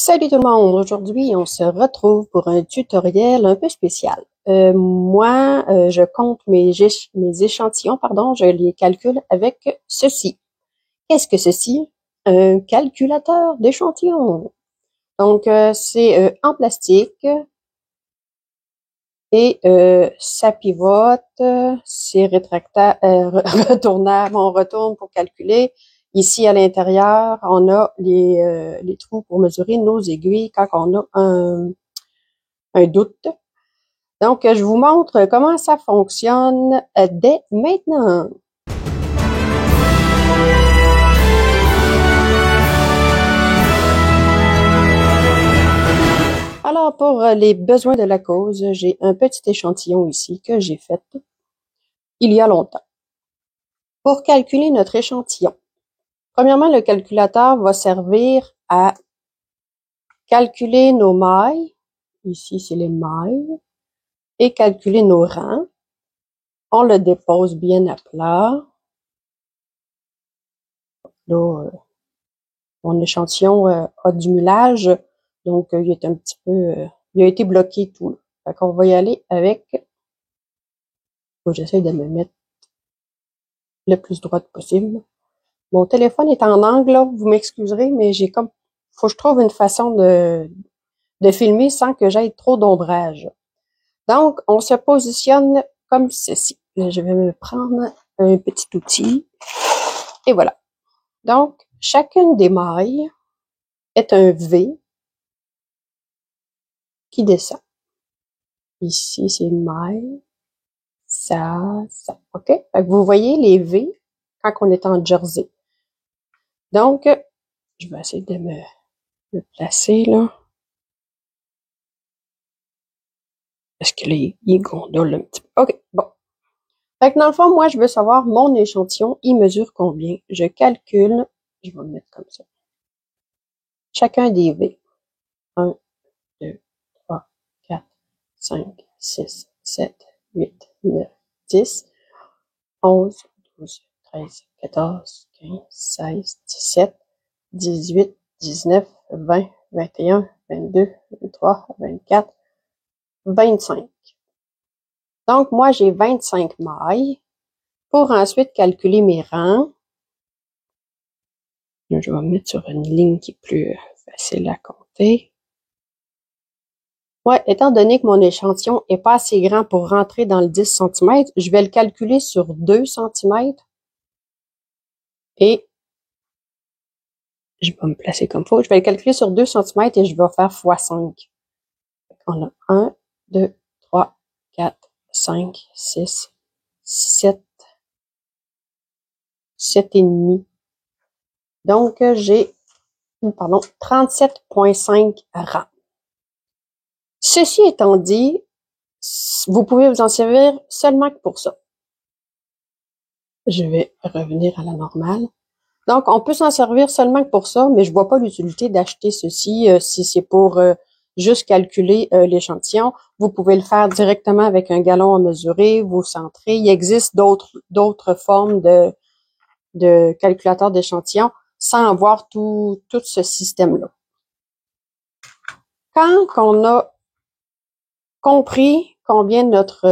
Salut tout le monde! Aujourd'hui, on se retrouve pour un tutoriel un peu spécial. Je compte mes échantillons, je les calcule avec ceci. Qu'est-ce que ceci? Un calculateur d'échantillons. Donc, c'est en plastique et ça pivote, c'est retournable, on retourne pour calculer. Ici, à l'intérieur, on a les trous pour mesurer nos aiguilles quand on a un doute. Donc, je vous montre comment ça fonctionne dès maintenant. Alors, pour les besoins de la cause, j'ai un petit échantillon ici que j'ai fait il y a longtemps. Pour calculer notre échantillon, premièrement, le calculateur va servir à calculer nos mailles. Ici, c'est les mailles. Et calculer nos rangs. On le dépose bien à plat. Là, mon échantillon a du millage, donc il est un petit peu... il a été bloqué tout. Là. Fait qu'on va y aller avec... J'essaie de me mettre le plus droite possible. Mon téléphone est en angle, là, vous m'excuserez, mais j'ai comme... Faut que je trouve une façon de filmer sans que j'aille trop d'ombrage. Donc, on se positionne comme ceci. Là, je vais me prendre un petit outil. Et voilà. Donc, chacune des mailles est un V qui descend. Ici, c'est une maille. Ça. OK? Fait que vous voyez les V quand on est en jersey. Donc, je vais essayer de me placer, là. Parce que là, il gondole un petit peu. OK, bon. Fait que dans le fond, moi, je veux savoir mon échantillon, il mesure combien. Je calcule, je vais me mettre comme ça. Chacun des V. 1, 2, 3, 4, 5, 6, 7, 8, 9, 10, 11, 12, 13, 14, 15, 16, 17, 18, 19, 20, 21, 22, 23, 24, 25. Donc, moi, j'ai 25 mailles pour ensuite calculer mes rangs. Là, je vais me mettre sur une ligne qui est plus facile à compter. Ouais, étant donné que mon échantillon est pas assez grand pour rentrer dans le 10 cm, je vais le calculer sur 2 cm. Et je vais me placer comme faut. Je vais le calculer sur 2 cm et je vais faire x5. On a 1, 2, 3, 4, 5, 6, 7, 7,5. Donc, j'ai, 37,5 rangs. Ceci étant dit, vous pouvez vous en servir seulement que pour ça. Je vais revenir à la normale. Donc, on peut s'en servir seulement que pour ça, mais je vois pas l'utilité d'acheter ceci si c'est pour juste calculer l'échantillon. Vous pouvez le faire directement avec un galon à mesurer, vous centrez. Il existe d'autres formes de calculateur d'échantillon sans avoir tout ce système-là. Quand on a compris combien notre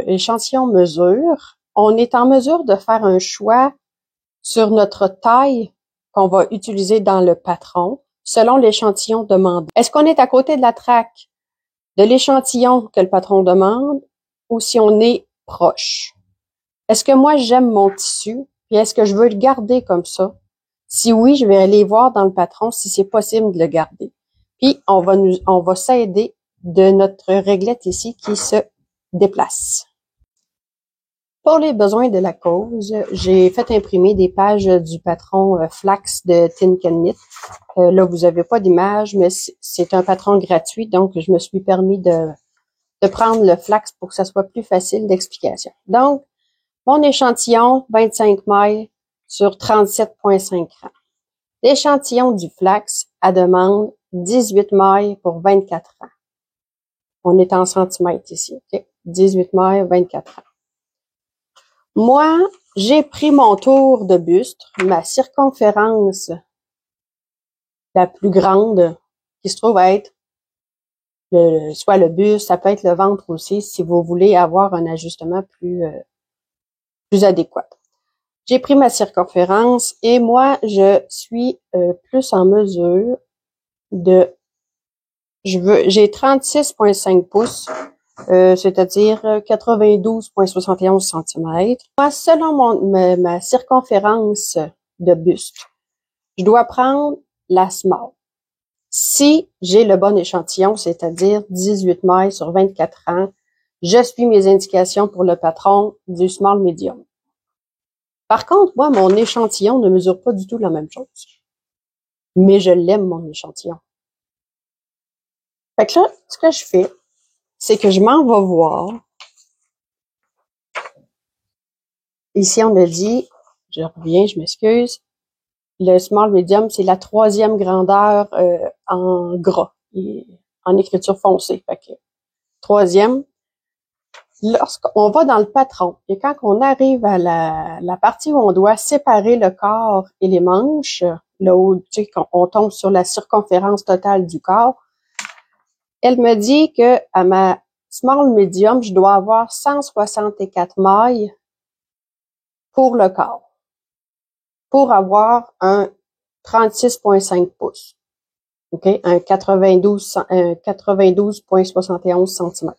échantillon mesure, on est en mesure de faire un choix sur notre taille qu'on va utiliser dans le patron selon l'échantillon demandé. Est-ce qu'on est à côté de la traque de l'échantillon que le patron demande ou si on est proche? Est-ce que moi j'aime mon tissu puis est-ce que je veux le garder comme ça? Si oui, je vais aller voir dans le patron si c'est possible de le garder. Puis on va s'aider de notre réglette ici qui se déplace. Pour les besoins de la cause, j'ai fait imprimer des pages du patron Flax de Tinken Knit. Là, vous n'avez pas d'image, mais c'est un patron gratuit, donc je me suis permis de prendre le Flax pour que ça soit plus facile d'explication. Donc, mon échantillon, 25 mailles sur 37,5 rangs. L'échantillon du Flax, à demande, 18 mailles pour 24 rangs. On est en centimètres ici, OK? 18 mailles, 24 rangs. Moi, j'ai pris mon tour de buste, ma circonférence la plus grande qui se trouve être soit le buste, ça peut être le ventre aussi, si vous voulez avoir un ajustement plus adéquat. J'ai pris ma circonférence et moi, je suis plus en mesure de... J'ai 36,5 pouces, c'est-à-dire 92,71 cm. Moi, selon ma circonférence de buste, je dois prendre la small. Si j'ai le bon échantillon, c'est-à-dire 18 mailles sur 24 ans, je suis mes indications pour le patron du small medium. Par contre, moi, mon échantillon ne mesure pas du tout la même chose. Mais je l'aime, mon échantillon. Fait que là, ce que je fais, c'est que je m'en vais voir. Ici, on a dit, je reviens, je m'excuse, le small medium, c'est la 3e grandeur en gras, en écriture foncée. Fait que 3e. Lorsqu'on va dans le patron et quand on arrive à la partie où on doit séparer le corps et les manches, là où quand on tombe sur la circonférence totale du corps, elle me dit que à ma small medium, je dois avoir 164 mailles pour le corps, pour avoir un 36,5 pouces, ok, un 92,71 cm.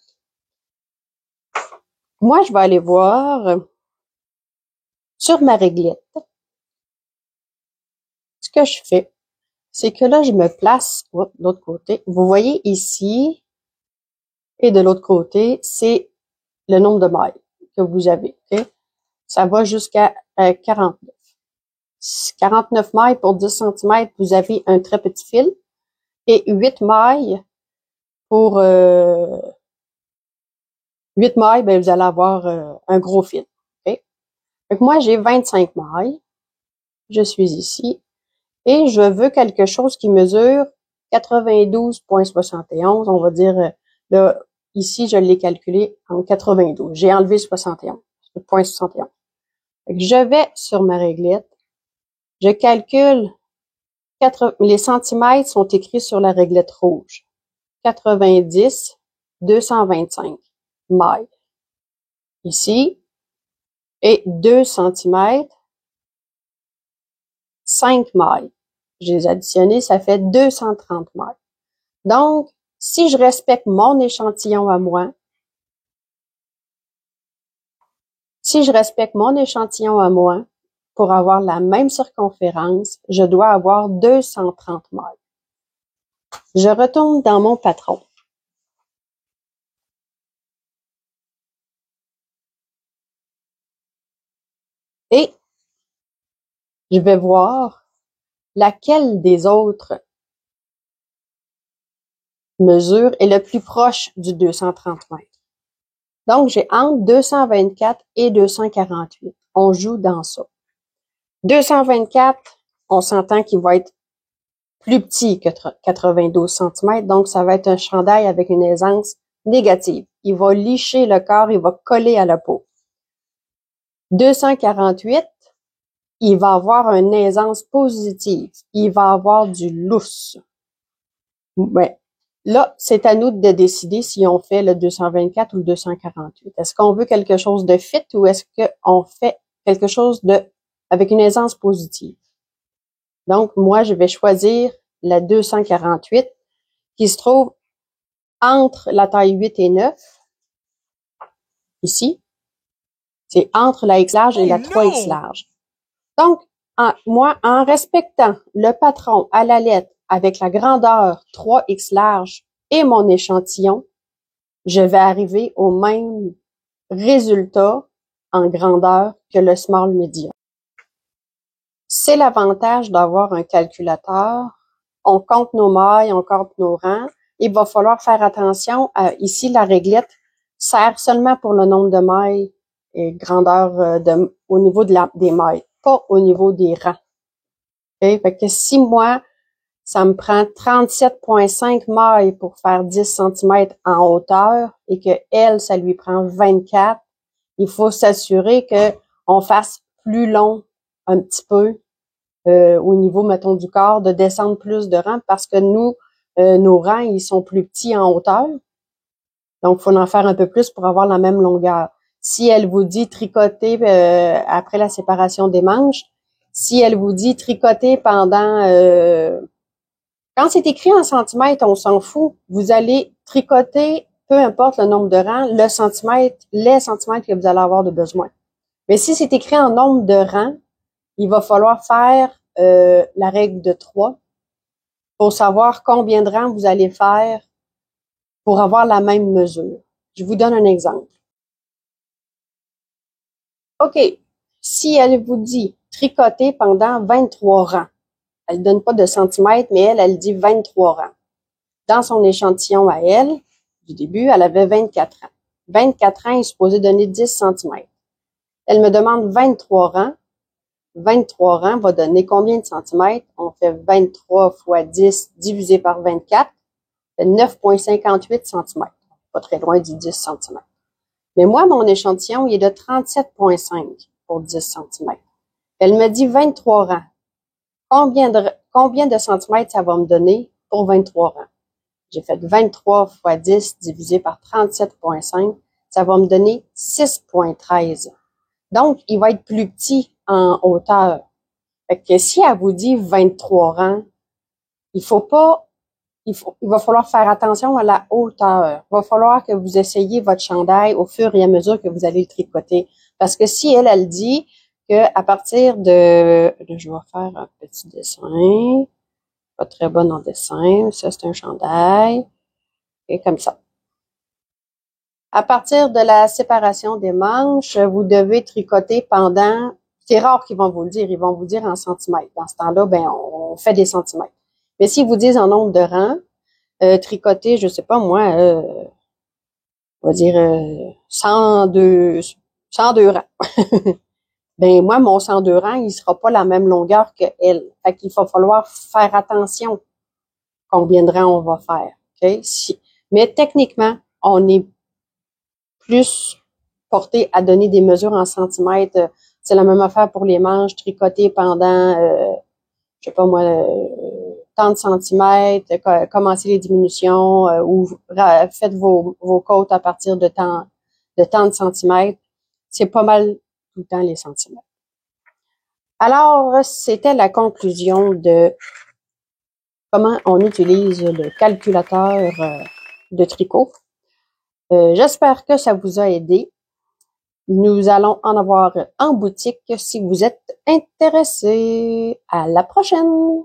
Moi, je vais aller voir sur ma réglette. Ce que je fais, c'est que là, je me place de l'autre côté. Vous voyez ici, et de l'autre côté, c'est le nombre de mailles que vous avez. Okay? Ça va jusqu'à 49. 49 mailles pour 10 cm, vous avez un très petit fil. Et 8 mailles pour 8 mailles, ben, vous allez avoir un gros fil. Okay? Donc moi, j'ai 25 mailles. Je suis ici. Et je veux quelque chose qui mesure 92,71. On va dire, là, ici, je l'ai calculé en 92. J'ai enlevé 71, 0,71. Je vais sur ma réglette. Je calcule, les centimètres sont écrits sur la réglette rouge. 90, 225 mailles. Ici, et 2 centimètres, 5 mailles. Je les additionne, ça fait 230 mailles. Donc, si je respecte mon échantillon à moi, pour avoir la même circonférence, je dois avoir 230 mailles. Je retourne dans mon patron. Et je vais voir laquelle des autres mesures est le plus proche du 230 mètres. Donc, j'ai entre 224 et 248. On joue dans ça. 224, on s'entend qu'il va être plus petit que 92 cm, donc ça va être un chandail avec une aisance négative. Il va licher le corps, il va coller à la peau. 248, il va avoir une aisance positive. Il va avoir du lousse. Ouais. Là, c'est à nous de décider si on fait le 224 ou le 248. Est-ce qu'on veut quelque chose de fit ou est-ce qu'on fait quelque chose avec une aisance positive? Donc, moi, je vais choisir la 248 qui se trouve entre la taille 8 et 9. Ici. C'est entre la X large et la 3X large. Donc, moi, en respectant le patron à la lettre avec la grandeur 3X large et mon échantillon, je vais arriver au même résultat en grandeur que le small medium. C'est l'avantage d'avoir un calculateur. On compte nos mailles, on compte nos rangs. Il va falloir faire attention. Ici, la réglette sert seulement pour le nombre de mailles et grandeur au niveau des mailles, pas au niveau des rangs. Okay? Fait que si moi, ça me prend 37,5 mailles pour faire 10 cm en hauteur et que elle, ça lui prend 24, il faut s'assurer que on fasse plus long un petit peu au niveau, mettons, du corps, de descendre plus de rangs parce que nous, nos rangs, ils sont plus petits en hauteur. Donc, il faut en faire un peu plus pour avoir la même longueur. Si elle vous dit tricoter après la séparation des manches, si elle vous dit tricoter pendant... quand c'est écrit en centimètres, on s'en fout. Vous allez tricoter, peu importe le nombre de rangs, les centimètres que vous allez avoir de besoin. Mais si c'est écrit en nombre de rangs, il va falloir faire la règle de 3 pour savoir combien de rangs vous allez faire pour avoir la même mesure. Je vous donne un exemple. OK, si elle vous dit tricoter pendant 23 rangs, elle ne donne pas de centimètres, mais elle dit 23 rangs. Dans son échantillon à elle, du début, elle avait 24 rangs. 24 rangs est supposé donner 10 centimètres. Elle me demande 23 rangs. 23 rangs va donner combien de centimètres? On fait 23 fois 10 divisé par 24, c'est 9,58 centimètres. Pas très loin du 10 centimètres. Mais moi, mon échantillon, il est de 37,5 pour 10 centimètres. Elle me dit 23 rangs. Combien de centimètres ça va me donner pour 23 rangs? J'ai fait 23 fois 10 divisé par 37,5. Ça va me donner 6,13. Donc, il va être plus petit en hauteur. Fait que si elle vous dit 23 rangs, il va falloir faire attention à la hauteur. Il va falloir que vous essayiez votre chandail au fur et à mesure que vous allez le tricoter. Parce que si elle dit que à partir de, je vais faire un petit dessin, pas très bonne en dessin, ça c'est un chandail, et comme ça. À partir de la séparation des manches, vous devez tricoter pendant, c'est rare qu'ils vont vous le dire, ils vont vous dire en centimètres. Dans ce temps-là, on fait des centimètres. Mais s'ils vous disent en nombre de rangs, tricoter, je sais pas moi, on va dire 102 rangs. Ben moi, mon 102 rangs, il sera pas la même longueur que elle. Fait qu'il va falloir faire attention combien de rangs on va faire. Okay? Mais techniquement, on est plus porté à donner des mesures en centimètres. C'est la même affaire pour les manches, tricoter pendant, je sais pas moi, tant de centimètres, commencez les diminutions ou faites vos côtes à partir de tant de centimètres. C'est pas mal tout le temps les centimètres. Alors, c'était la conclusion de comment on utilise le calculateur de tricot. J'espère que ça vous a aidé. Nous allons en avoir en boutique si vous êtes intéressés. À la prochaine!